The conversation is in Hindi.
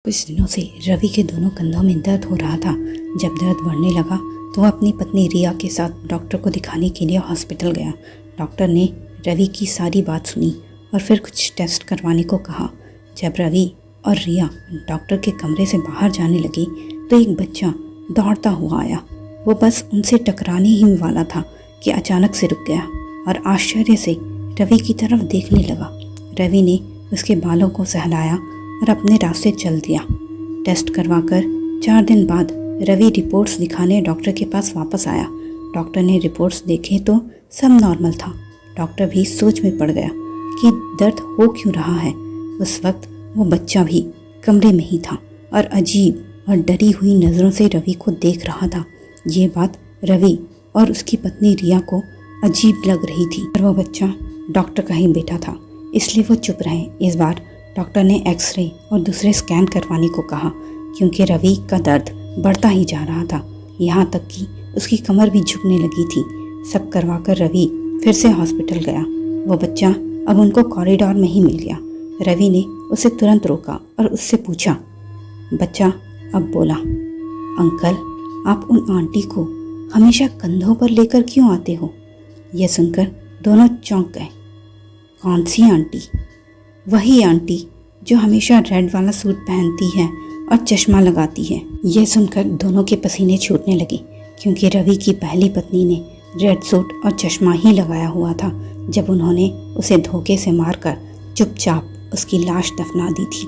कुछ दिनों से रवि के दोनों कंधों में दर्द हो रहा था। जब दर्द बढ़ने लगा तो वह अपनी पत्नी रिया के साथ डॉक्टर को दिखाने के लिए हॉस्पिटल गया। डॉक्टर ने रवि की सारी बात सुनी और फिर कुछ टेस्ट करवाने को कहा। जब रवि और रिया डॉक्टर के कमरे से बाहर जाने लगी तो एक बच्चा दौड़ता हुआ आया। वो बस उनसे टकराने ही वाला था कि अचानक से रुक गया और आश्चर्य से रवि की तरफ देखने लगा। रवि ने उसके बालों को सहलाया और अपने रास्ते चल दिया। टेस्ट करवाकर 4 दिन बाद रवि रिपोर्ट्स दिखाने डॉक्टर के पास वापस आया। डॉक्टर ने रिपोर्ट्स देखे तो सब नॉर्मल था। डॉक्टर भी सोच में पड़ गया कि दर्द हो क्यों रहा है। उस वक्त वो बच्चा भी कमरे में ही था और अजीब और डरी हुई नज़रों से रवि को देख रहा था। ये बात रवि और उसकी पत्नी रिया को अजीब लग रही थी और वो बच्चा डॉक्टर का ही बेटा था, इसलिए वो चुप रहे। इस बार डॉक्टर ने एक्सरे और दूसरे स्कैन करवाने को कहा क्योंकि रवि का दर्द बढ़ता ही जा रहा था। यहाँ तक कि उसकी कमर भी झुकने लगी थी। सब करवाकर रवि फिर से हॉस्पिटल गया। वो बच्चा अब उनको कॉरिडोर में ही मिल गया। रवि ने उसे तुरंत रोका और उससे पूछा। बच्चा अब बोला, अंकल आप उन आंटी को हमेशा कंधों पर लेकर क्यों आते हो? यह सुनकर दोनों चौंक गए। कौन सी आंटी? वही आंटी जो हमेशा रेड वाला सूट पहनती है और चश्मा लगाती है। यह सुनकर दोनों के पसीने छूटने लगे क्योंकि रवि की पहली पत्नी ने रेड सूट और चश्मा ही लगाया हुआ था जब उन्होंने उसे धोखे से मारकर चुपचाप उसकी लाश दफना दी थी।